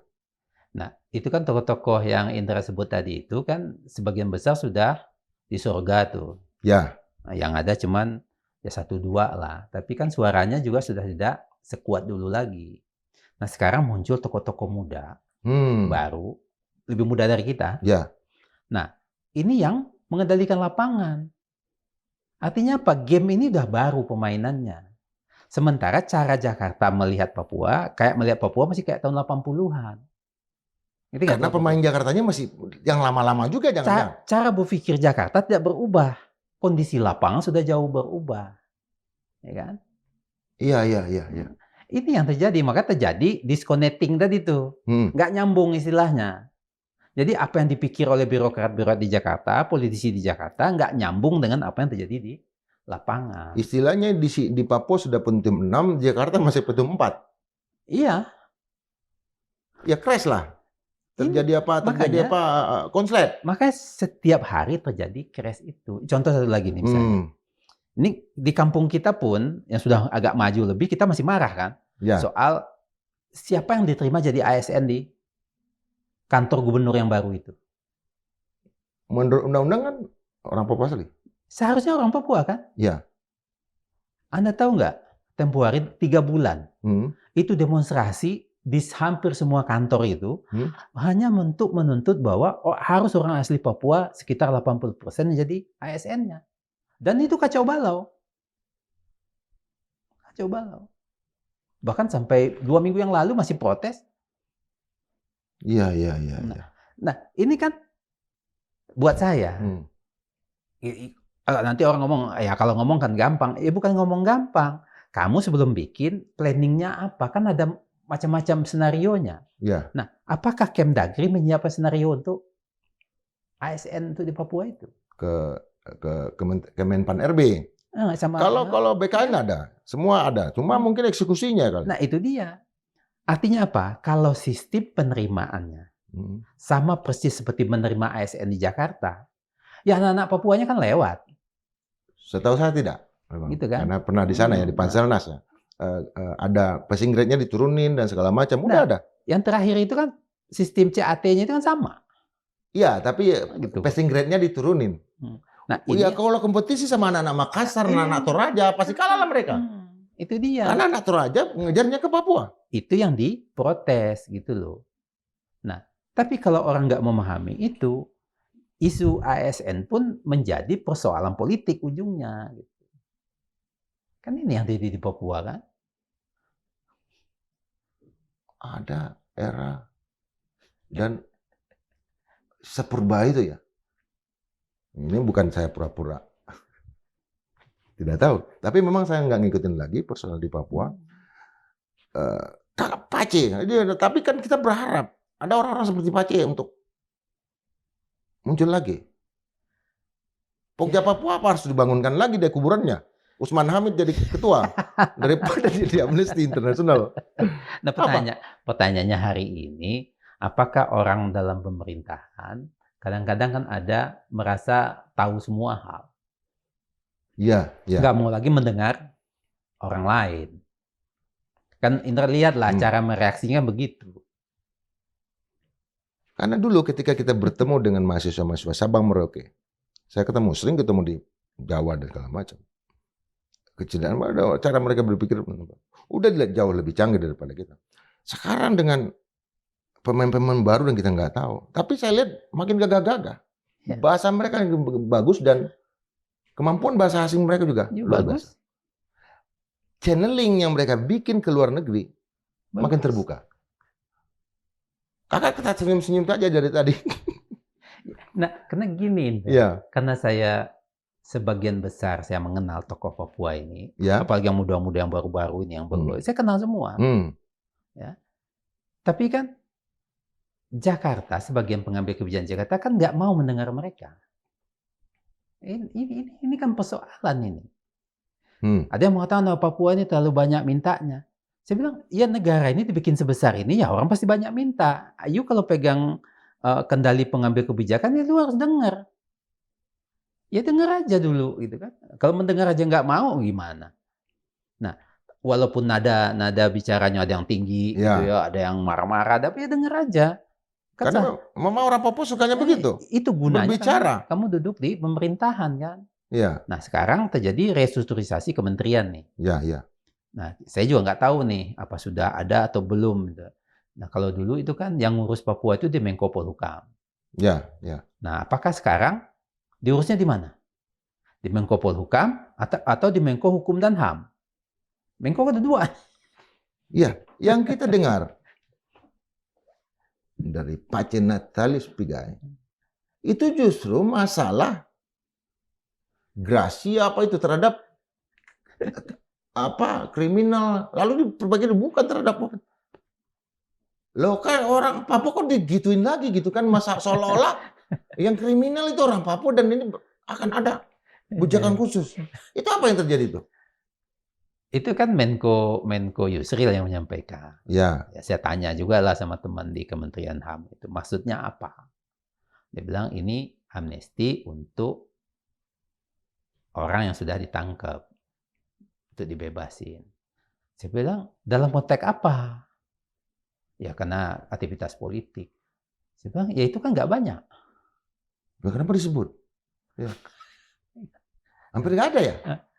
Speaker 1: Nah, itu kan tokoh-tokoh yang Indra sebut tadi itu kan sebagian besar sudah di surga tuh.
Speaker 2: Ya.
Speaker 1: Nah, yang ada cuman ya 1-2 lah. Tapi kan suaranya juga sudah tidak sekuat dulu lagi. Nah, sekarang muncul tokoh-tokoh muda baru, lebih muda dari kita.
Speaker 2: Ya.
Speaker 1: Nah, ini yang mengendalikan lapangan. Artinya apa? Game ini udah baru pemainannya. Sementara cara Jakarta melihat Papua, masih kayak tahun 80-an.
Speaker 2: Karena pemain Jakartanya masih yang lama-lama juga jangan-jangan.
Speaker 1: Cara berpikir Jakarta tidak berubah. Kondisi lapangan sudah jauh berubah. Ya kan?
Speaker 2: Iya.
Speaker 1: Ini yang terjadi. Maka terjadi disconnecting tadi tuh. Nggak nyambung istilahnya. Jadi apa yang dipikir oleh birokrat-birokrat di Jakarta, politisi di Jakarta, nggak nyambung dengan apa yang terjadi di lapangan.
Speaker 2: Istilahnya di Papua sudah pentum 6, Jakarta masih pentum 4.
Speaker 1: Iya.
Speaker 2: Ya crash lah. Terjadi konslet.
Speaker 1: Makanya setiap hari terjadi crash itu. Contoh satu lagi nih misalnya. Ini di kampung kita pun, yang sudah agak maju lebih, kita masih marah kan?
Speaker 2: Ya.
Speaker 1: Soal siapa yang diterima jadi ASN di kantor gubernur yang baru itu.
Speaker 2: Menurut undang-undang kan orang Papua asli.
Speaker 1: Seharusnya orang Papua kan?
Speaker 2: Ya.
Speaker 1: Anda tahu nggak? Tempoh hari 3 bulan. Itu demonstrasi di hampir semua kantor itu hanya untuk menuntut bahwa harus orang asli Papua sekitar 80% menjadi ASN-nya. Dan itu kacau balau. Kacau balau. Bahkan sampai 2 minggu yang lalu masih protes.
Speaker 2: Iya.
Speaker 1: Nah, ini kan buat saya. Nanti orang ngomong, ya kalau ngomong kan gampang. Ya bukan ngomong gampang. Kamu sebelum bikin planningnya apa? Kan ada macam-macam senarionya.
Speaker 2: Ya.
Speaker 1: Nah, apakah Kemdagri menyiapkan senario untuk ASN itu di Papua itu?
Speaker 2: Ke Kemenpan RB. Kalau BKN ada, semua ada. Cuma mungkin eksekusinya kali.
Speaker 1: Nah, itu dia. Artinya apa? Kalau sistem penerimaannya sama persis seperti menerima ASN di Jakarta, ya anak-anak Papuanya kan lewat.
Speaker 2: Setahu saya tidak. Memang.
Speaker 1: Gitu kan?
Speaker 2: Karena pernah di sana ya, di Panselnas ya. Ada passing grade-nya diturunin dan segala macam. Udah ada.
Speaker 1: Yang terakhir itu kan sistem CAT-nya itu kan sama.
Speaker 2: Iya, tapi
Speaker 1: gitu.
Speaker 2: passing grade-nya diturunin.
Speaker 1: Nah,
Speaker 2: Oh
Speaker 1: ini
Speaker 2: ya kalau kompetisi sama anak-anak Makassar, anak-anak Toraja, pasti kalah lah mereka.
Speaker 1: itu dia.
Speaker 2: Karena anak Toraja ngejarnya ke Papua.
Speaker 1: Itu yang diprotes gitu loh. Nah, tapi kalau orang nggak memahami itu, isu ASN pun menjadi persoalan politik ujungnya. Gitu. Kan ini yang terjadi di Papua kan?
Speaker 2: Ada era dan sepurba itu ya. Ini bukan saya pura-pura tidak tahu, tapi memang saya nggak ngikutin lagi personal di Papua. Pace, tapi kan kita berharap ada orang-orang seperti Pace untuk muncul lagi. Pokja Papua apa harus dibangunkan lagi deh kuburannya. Usman Hamid jadi ketua daripada di Amnesty International.
Speaker 1: Nah, pertanyaannya hari ini, apakah orang dalam pemerintahan kadang-kadang kan ada merasa tahu semua hal?
Speaker 2: Iya, iya.
Speaker 1: Nggak mau lagi mendengar orang lain. Kan Indra lihatlah cara mereaksinya begitu.
Speaker 2: Karena dulu ketika kita bertemu dengan mahasiswa-mahasiswa Sabang Merauke, saya sering ketemu di Jawa dan segala macam. Kecerdaan, cara mereka berpikir udah jauh lebih canggih daripada kita. Sekarang dengan pemain-pemain baru dan kita nggak tahu, tapi saya lihat makin gagah-gagah. Bahasa mereka yang bagus dan kemampuan bahasa asing mereka juga luar biasa. Channeling yang mereka bikin ke luar negeri makin terbuka. Kakak kita senyum-senyum aja dari tadi.
Speaker 1: Nah, karena gini,
Speaker 2: ya.
Speaker 1: Karena sebagian besar saya mengenal tokoh Papua ini,
Speaker 2: ya.
Speaker 1: Apalagi yang muda-muda yang baru-baru ini, yang baru, saya kenal semua. Ya. Tapi kan Jakarta, sebagian pengambil kebijakan Jakarta kan nggak mau mendengar mereka. Ini kan persoalan ini. Ada yang mengatakan bahwa Papua ini terlalu banyak mintanya. Saya bilang, ya negara ini dibikin sebesar ini, ya orang pasti banyak minta. Ayo kalau pegang kendali pengambil kebijakan, ya lu harus dengar. Ya dengar aja dulu, gitu kan. Kalau mendengar aja nggak mau, gimana? Nah, walaupun nada bicaranya ada yang tinggi, gitu ya, ada yang marah-marah, tapi ya dengar aja.
Speaker 2: Karena memang orang Papua sukanya begitu.
Speaker 1: Itu gunanya
Speaker 2: berbicara.
Speaker 1: Kamu duduk di pemerintahan kan.
Speaker 2: Ya.
Speaker 1: Nah sekarang terjadi restrukturisasi kementerian nih.
Speaker 2: Ya.
Speaker 1: Nah saya juga nggak tahu nih apa sudah ada atau belum. Nah kalau dulu itu kan yang ngurus Papua itu di Menko Polhukam.
Speaker 2: Ya.
Speaker 1: Nah apakah sekarang diurusnya di mana? Di Menko Polhukam atau di Menko Hukum dan HAM? Menko ada dua.
Speaker 2: Iya, yang kita dengar dari Pace Natalis Pigai itu justru masalah grasi apa itu terhadap kriminal, lalu bukan terhadap lo kan orang Papua kok digituin lagi gitu kan, masa seolah-olah yang kriminal itu orang Papua dan ini akan ada bujakan khusus. Itu apa yang terjadi itu?
Speaker 1: Itu kan Menko Yusril yang menyampaikan.
Speaker 2: Ya,
Speaker 1: saya tanya juga lah sama teman di Kementerian HAM itu maksudnya apa? Dia bilang ini amnesti untuk orang yang sudah ditangkap untuk dibebasin. Saya bilang dalam konteks apa? Ya karena aktivitas politik. Saya bilang ya itu kan nggak banyak.
Speaker 2: Kenapa disebut? Ya. Hampir nggak ada ya?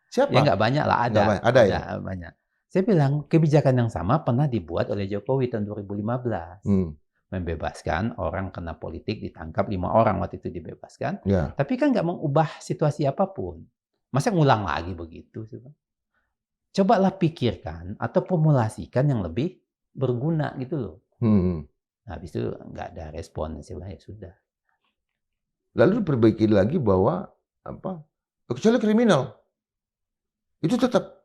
Speaker 2: Siapa?
Speaker 1: Ya nggak banyak lah,
Speaker 2: ada ya?
Speaker 1: Banyak. Saya bilang kebijakan yang sama pernah dibuat oleh Jokowi tahun 2015. Membebaskan orang kena politik, ditangkap 5 orang waktu itu dibebaskan.
Speaker 2: Ya.
Speaker 1: Tapi kan nggak mengubah situasi apapun. Masa ngulang lagi begitu? Cobalah pikirkan atau formulasikan yang lebih berguna gitu loh. Nah, habis itu nggak ada respon, saya bilang ya sudah.
Speaker 2: Lalu diperbaiki lagi bahwa kecuali kriminal. Itu tetap.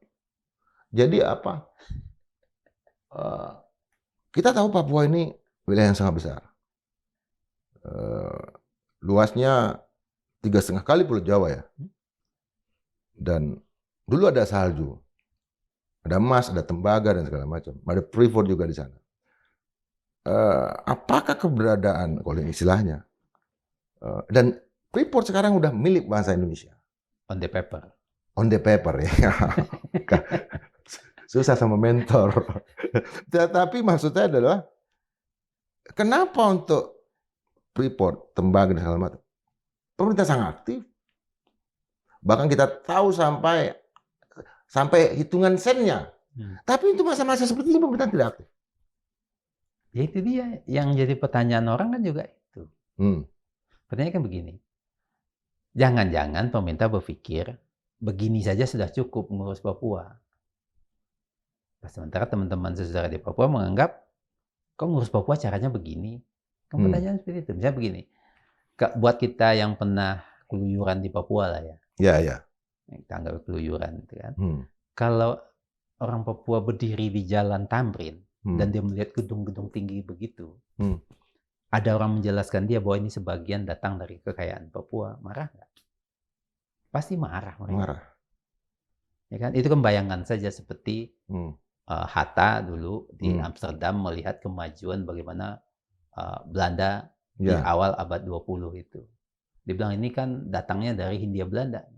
Speaker 2: Jadi kita tahu Papua ini wilayah yang sangat besar. Luasnya 3,5 kali Pulau Jawa ya. Dan dulu ada salju. Ada emas, ada tembaga dan segala macam. Ada Freeport juga di sana. Apakah keberadaan, kalau istilahnya, dan Freeport sekarang udah milik bangsa Indonesia.
Speaker 1: On the paper.
Speaker 2: On the paper ya. Susah sama mentor. Tapi maksudnya adalah kenapa untuk Freeport, tembaga dan segala macam, pemerintah sangat aktif. Bahkan kita tahu sampai hitungan sennya. Tapi untuk masa-masa seperti ini pemerintah tidak aktif.
Speaker 1: Ya itu dia, yang jadi pertanyaan orang kan juga itu. Pertanyaan kan begini, jangan-jangan pemerintah berpikir, begini saja sudah cukup mengurus Papua. Sementara teman-teman saudara di Papua menganggap, kok ngurus Papua caranya begini? Kan pertanyaan seperti itu. Misalnya begini, buat kita yang pernah keluyuran di Papua lah ya.
Speaker 2: Ya.
Speaker 1: Kita anggap keluyuran itu kan. Kalau orang Papua berdiri di Jalan Tamrin dan dia melihat gedung-gedung tinggi begitu, ada orang menjelaskan dia bahwa ini sebagian datang dari kekayaan Papua, marah nggak? Pasti marah mereka.
Speaker 2: Marah.
Speaker 1: Ya kan? Itu kan bayangan saja seperti Hatta dulu di Amsterdam melihat kemajuan bagaimana Belanda di awal abad 20 itu. Dia bilang ini kan datangnya dari Hindia Belanda.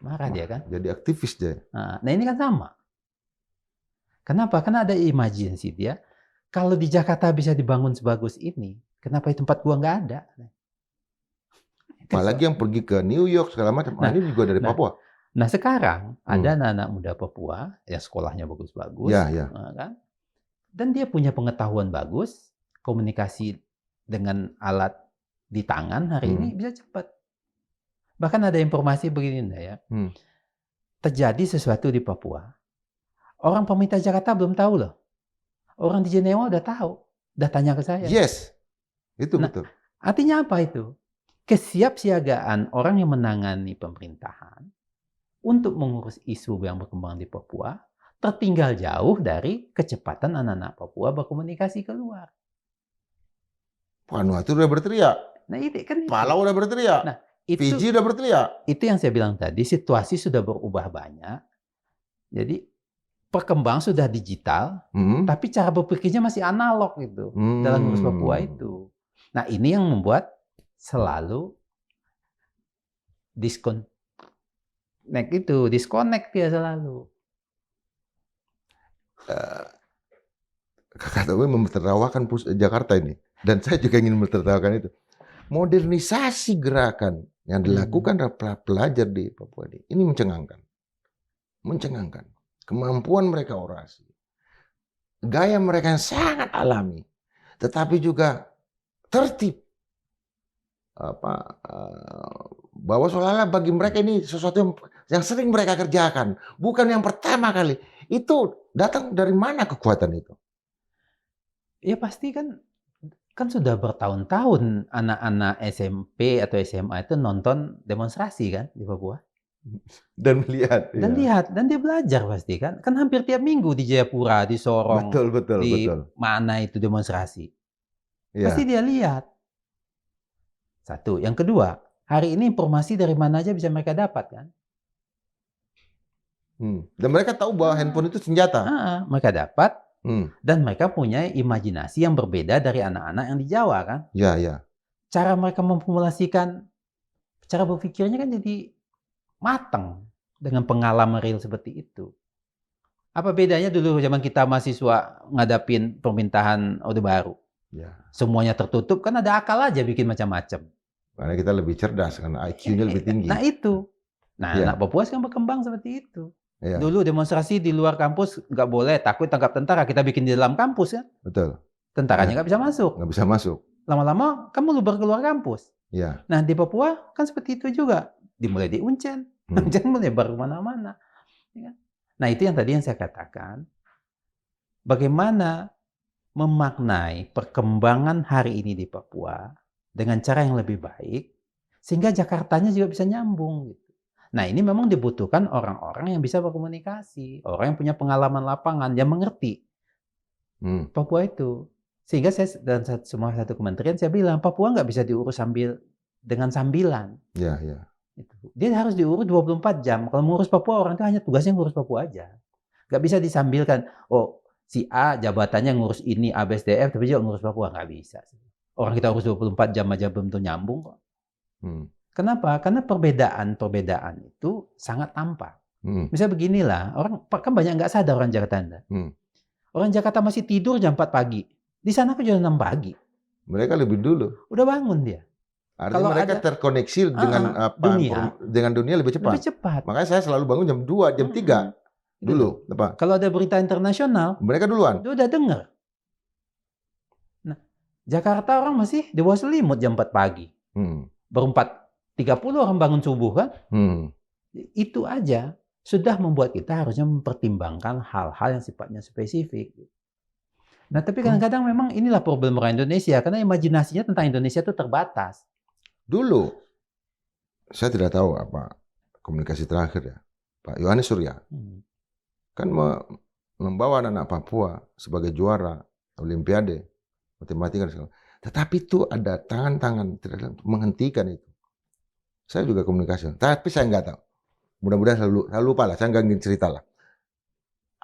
Speaker 1: Marah dia kan?
Speaker 2: Jadi aktivis dia.
Speaker 1: Nah ini kan sama. Kenapa? Karena ada imajinasi dia. Kalau di Jakarta bisa dibangun sebagus ini, kenapa di tempat gua nggak ada?
Speaker 2: Apalagi yang pergi ke New York segala macam. Ini juga dari Papua.
Speaker 1: Nah sekarang ada anak-anak muda Papua yang sekolahnya bagus-bagus, kan? Dan dia punya pengetahuan bagus, komunikasi dengan alat di tangan hari ini bisa cepat. Bahkan ada informasi begini ya, terjadi sesuatu di Papua. Orang pemerintah Jakarta belum tahu loh. Orang di Jenewa udah tahu, udah tanya ke saya.
Speaker 2: Yes, itu betul.
Speaker 1: Artinya apa itu? Kesiapsiagaan orang yang menangani pemerintahan untuk mengurus isu yang berkembang di Papua tertinggal jauh dari kecepatan anak-anak Papua berkomunikasi keluar.
Speaker 2: Vanuatu udah berteriak.
Speaker 1: Nah, itu kan
Speaker 2: Palau udah berteriak.
Speaker 1: Nah,
Speaker 2: Fiji udah berteriak.
Speaker 1: Itu yang saya bilang tadi, situasi sudah berubah banyak. Jadi perkembangan sudah digital, tapi cara berpikirnya masih analog gitu dalam mengurus Papua itu. Nah, ini yang membuat selalu disconnect dia selalu.
Speaker 2: Kakak tahu menertawakan Jakarta ini, dan saya juga ingin menertawakan itu. Modernisasi gerakan yang dilakukan pelajar di Papua ini mencengangkan. Kemampuan mereka orasi, gaya mereka yang sangat alami, tetapi juga tertib. Bahwa seolah-olah bagi mereka ini sesuatu yang sering mereka kerjakan, bukan yang pertama kali. Itu datang dari mana kekuatan itu?
Speaker 1: Ya pasti kan sudah bertahun-tahun anak-anak SMP atau SMA itu nonton demonstrasi kan di Papua.
Speaker 2: Dan melihat.
Speaker 1: Dan dia belajar pasti kan. Kan hampir tiap minggu di Jayapura, di Sorong, di mana itu demonstrasi. Pasti dia lihat. Satu. Yang kedua, hari ini informasi dari mana aja bisa mereka dapat kan.
Speaker 2: Dan mereka tahu bahwa handphone itu senjata.
Speaker 1: Mereka dapat. Dan mereka punya imajinasi yang berbeda dari anak-anak yang di Jawa kan.
Speaker 2: Ya.
Speaker 1: Cara mereka memformulasikan, cara berpikirnya kan jadi matang dengan pengalaman real seperti itu. Apa bedanya dulu zaman kita mahasiswa ngadapin pemerintahan Orde Baru?
Speaker 2: Ya.
Speaker 1: Semuanya tertutup, kan ada akal aja bikin macam-macam.
Speaker 2: Karena kita lebih cerdas, karena IQ-nya lebih tinggi.
Speaker 1: Nah itu. Anak Papua sekarang berkembang seperti itu.
Speaker 2: Ya.
Speaker 1: Dulu demonstrasi di luar kampus nggak boleh, takut tangkap tentara. Kita bikin di dalam kampus kan.
Speaker 2: Betul.
Speaker 1: Tentaranya nggak bisa masuk.
Speaker 2: Nggak bisa masuk.
Speaker 1: Lama-lama kamu luber keluar kampus.
Speaker 2: Ya.
Speaker 1: Nah di Papua kan seperti itu juga. Dimulai di Uncen. Uncen melebar kemana-mana. Nah itu yang tadi yang saya katakan. Bagaimana memaknai perkembangan hari ini di Papua dengan cara yang lebih baik. Sehingga Jakartanya juga bisa nyambung gitu. Nah ini memang dibutuhkan orang-orang yang bisa berkomunikasi, orang yang punya pengalaman lapangan, yang mengerti Papua itu. Sehingga saya dan semua satu kementerian saya bilang Papua nggak bisa diurus dengan sambilan.
Speaker 2: Ya.
Speaker 1: Dia harus diurus 24 jam. Kalau mengurus Papua orang itu hanya tugasnya ngurus Papua aja. Nggak bisa disambilkan. Oh si A jabatannya ngurus ini ABSDF tapi juga ngurus Papua, nggak bisa. Orang kita urus 24 jam aja belum tentu nyambung kok. Kenapa? Karena perbedaan itu sangat tampak. Misalnya beginilah, orang kan banyak nggak sadar orang Jakarta. Orang Jakarta masih tidur jam 4 pagi. Di sana aku jam 6 pagi.
Speaker 2: Mereka lebih dulu.
Speaker 1: Udah bangun dia.
Speaker 2: Artinya
Speaker 1: Kalau
Speaker 2: mereka
Speaker 1: ada
Speaker 2: terkoneksi dengan
Speaker 1: dunia
Speaker 2: dengan dunia lebih cepat.
Speaker 1: lebih cepat.
Speaker 2: Makanya saya selalu bangun jam 2, jam 3
Speaker 1: Gitu loh.
Speaker 2: dulu. Apa?
Speaker 1: Kalau ada berita internasional,
Speaker 2: Mereka duluan.
Speaker 1: dia udah denger. Nah, Jakarta orang masih di bawah selimut jam 4 pagi. Baru 4.30 orang bangun subuh kan? Itu aja sudah membuat kita harusnya mempertimbangkan hal-hal yang sifatnya spesifik. Nah, tapi kadang-kadang memang inilah problem orang Indonesia, karena imajinasinya tentang Indonesia itu terbatas.
Speaker 2: Dulu, saya tidak tahu apa komunikasi terakhir ya, Pak Yohanes Surya, kan membawa anak-anak Papua sebagai juara Olimpiade, matematika dan segala. Tetapi itu ada tangan-tangan tidak menghentikan itu. Saya juga komunikasi, tapi saya nggak tahu. Mudah-mudahan selalu lupa lah, saya nggak ingin cerita lah.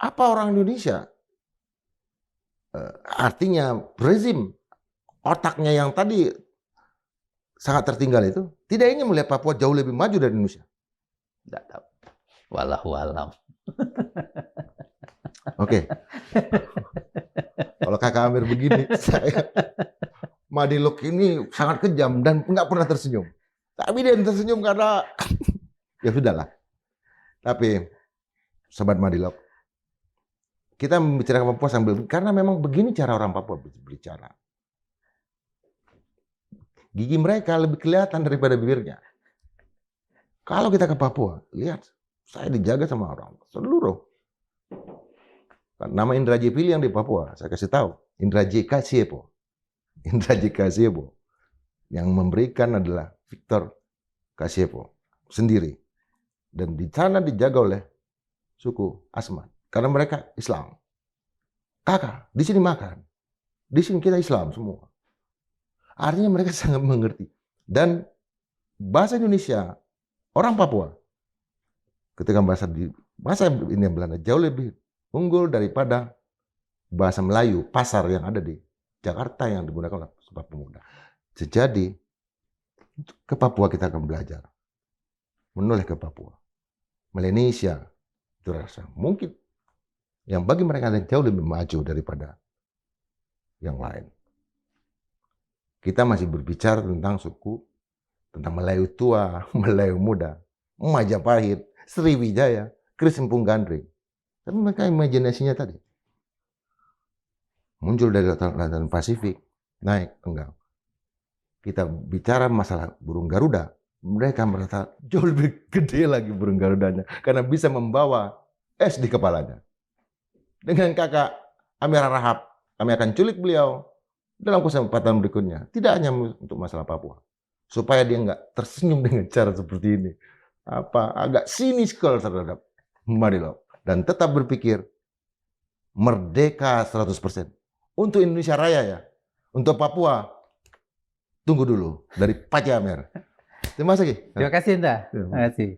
Speaker 2: Apa orang Indonesia? Artinya rezim otaknya yang tadi sangat tertinggal itu tidak ingin melihat Papua jauh lebih maju dari Indonesia.
Speaker 1: Tidak tahu. Wallahu alam.
Speaker 2: Oke. Kalau Kakak Amir begini, saya Madilog ini sangat kejam dan nggak pernah tersenyum. Tapi dia tersenyum karena ya sudahlah. Tapi Sobat Madilog, kita membicarakan Papua sambil, karena memang begini cara orang Papua berbicara. Gigi mereka lebih kelihatan daripada bibirnya. Kalau kita ke Papua, lihat, saya dijaga sama orang seluruh. Nama Indra J. Pili yang di Papua, saya kasih tahu, Indra J. Kasiepo. Indra J. Kasiepo. Yang memberikan adalah Victor Kasiepo sendiri. Dan di sana dijaga oleh suku Asmat. Karena mereka Islam. Kakak, di sini makan. Di sini kita Islam semua. Artinya mereka sangat mengerti. Dan bahasa Indonesia, orang Papua, ketika bahasa ini Belanda jauh lebih unggul daripada bahasa Melayu, pasar yang ada di Jakarta yang digunakan oleh Sumpah Pemuda. Jadi, ke Papua kita akan belajar. Menoleh ke Papua. Melanesia, itu rasa mungkin yang bagi mereka ada jauh lebih maju daripada yang lain. Kita masih berbicara tentang suku, tentang Melayu tua, Melayu muda, Majapahit, Sriwijaya, Krisempung Gandring. Tapi mereka imajinasinya tadi muncul dari lautan Pasifik, naik enggak. Kita bicara masalah burung Garuda, mereka merasa jauh lebih gede lagi burung Garudanya karena bisa membawa es di kepalanya. Dengan Kakak Amir Rahab, kami akan culik beliau dalam kesempatan berikutnya. Tidak hanya untuk masalah Papua. Supaya dia nggak tersenyum dengan cara seperti ini. Agak sinikal terhadap Madilog. Dan tetap berpikir merdeka 100%. Untuk Indonesia Raya ya. Untuk Papua, tunggu dulu. Dari Pak Amir. Terima kasih.
Speaker 1: Terima kasih, Indra. Terima kasih.